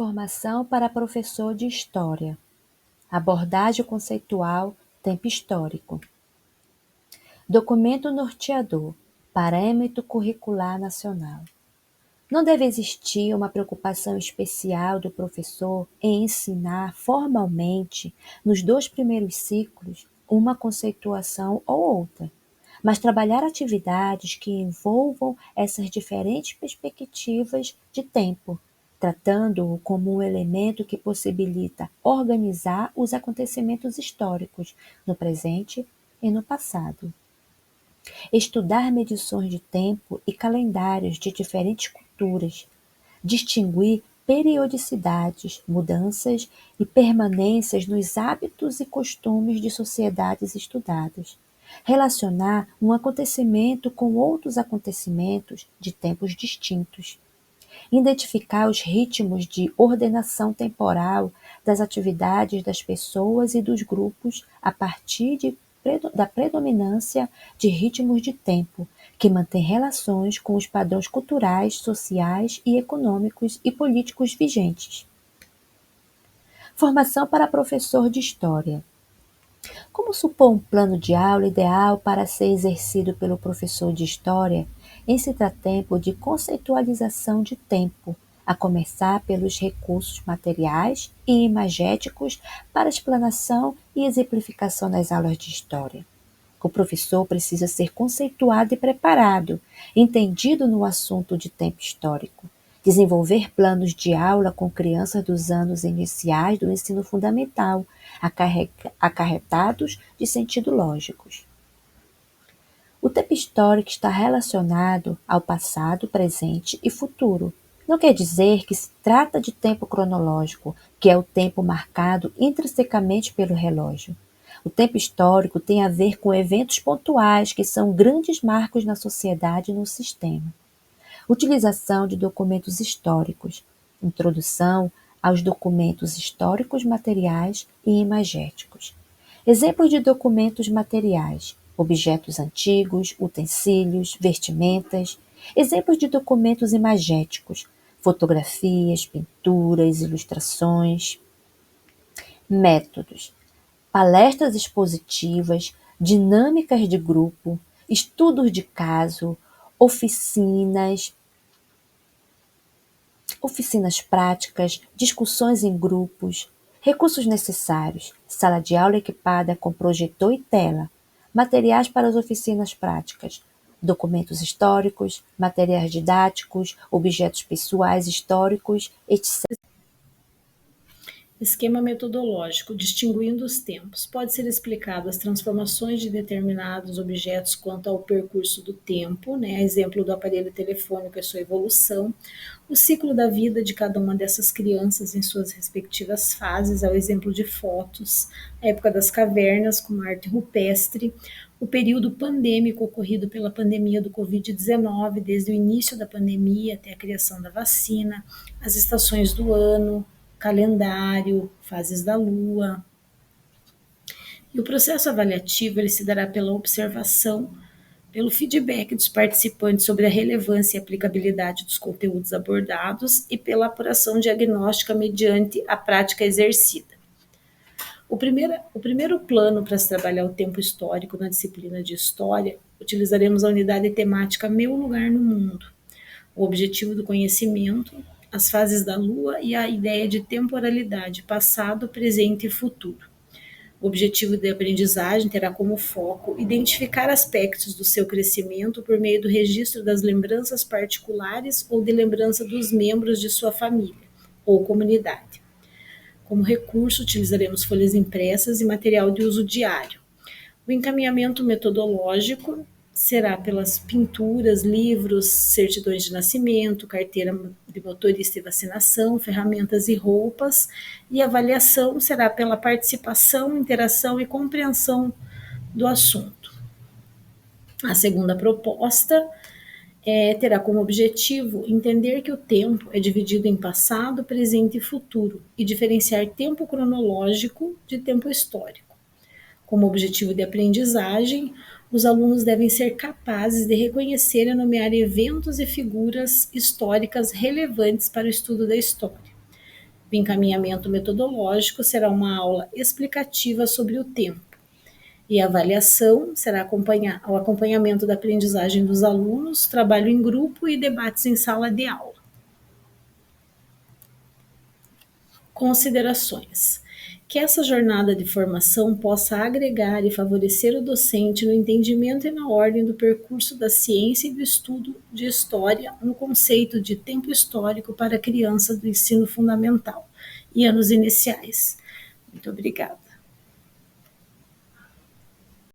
Formação para professor de História. Abordagem conceitual, tempo histórico. Documento norteador, parâmetro curricular nacional. Não deve existir uma preocupação especial do professor em ensinar formalmente, nos 2 primeiros ciclos, uma conceituação ou outra, mas trabalhar atividades que envolvam essas diferentes perspectivas de tempo, tratando-o como um elemento que possibilita organizar os acontecimentos históricos no presente e no passado. Estudar medições de tempo e calendários de diferentes culturas, distinguir periodicidades, mudanças e permanências nos hábitos e costumes de sociedades estudadas, relacionar um acontecimento com outros acontecimentos de tempos distintos, identificar os ritmos de ordenação temporal das atividades das pessoas e dos grupos a partir da predominância de ritmos de tempo, que mantêm relações com os padrões culturais, sociais e econômicos e políticos vigentes. Formação para professor de História. Como supor um plano de aula ideal para ser exercido pelo professor de História, em se tempo de conceitualização de tempo, a começar pelos recursos materiais e imagéticos para explanação e exemplificação das aulas de História. O professor precisa ser conceituado e preparado, entendido no assunto de tempo histórico, desenvolver planos de aula com crianças dos anos iniciais do ensino fundamental, acarretados de sentido lógicos. O tempo histórico está relacionado ao passado, presente e futuro. Não quer dizer que se trata de tempo cronológico, que é o tempo marcado intrinsecamente pelo relógio. O tempo histórico tem a ver com eventos pontuais que são grandes marcos na sociedade e no sistema. Utilização de documentos históricos. Introdução aos documentos históricos materiais e imagéticos. Exemplos de documentos materiais: objetos antigos, utensílios, vestimentas. Exemplos de documentos imagéticos: fotografias, pinturas, ilustrações. Métodos: palestras expositivas, dinâmicas de grupo, estudos de caso, oficinas práticas, discussões em grupos. Recursos necessários: sala de aula equipada com projetor e tela, materiais para as oficinas práticas, documentos históricos, materiais didáticos, objetos pessoais históricos, etc. Esquema metodológico, distinguindo os tempos. Pode ser explicado as transformações de determinados objetos quanto ao percurso do tempo, né? Exemplo do aparelho telefônico e sua evolução, o ciclo da vida de cada uma dessas crianças em suas respectivas fases, ao exemplo de fotos, a época das cavernas, com arte rupestre, o período pandêmico ocorrido pela pandemia do Covid-19, desde o início da pandemia até a criação da vacina, as estações do ano, calendário, fases da lua. E o processo avaliativo ele se dará pela observação, pelo feedback dos participantes sobre a relevância e aplicabilidade dos conteúdos abordados e pela apuração diagnóstica mediante a prática exercida. O primeiro plano para se trabalhar o tempo histórico na disciplina de História, utilizaremos a unidade temática Meu Lugar no Mundo, o objetivo do conhecimento, as fases da Lua e a ideia de temporalidade, passado, presente e futuro. O objetivo de aprendizagem terá como foco identificar aspectos do seu crescimento por meio do registro das lembranças particulares ou de lembrança dos membros de sua família ou comunidade. Como recurso, utilizaremos folhas impressas e material de uso diário. O encaminhamento metodológico será pelas pinturas, livros, certidões de nascimento, carteira de motorista e vacinação, ferramentas e roupas, e a avaliação será pela participação, interação e compreensão do assunto. A segunda proposta terá como objetivo entender que o tempo é dividido em passado, presente e futuro, e diferenciar tempo cronológico de tempo histórico. Como objetivo de aprendizagem, os alunos devem ser capazes de reconhecer e nomear eventos e figuras históricas relevantes para o estudo da história. O encaminhamento metodológico será uma aula explicativa sobre o tempo. E a avaliação será o acompanhamento da aprendizagem dos alunos, trabalho em grupo e debates em sala de aula. Considerações. Que essa jornada de formação possa agregar e favorecer o docente no entendimento e na ordem do percurso da ciência e do estudo de história no conceito de tempo histórico para a criança do ensino fundamental e anos iniciais. Muito obrigada.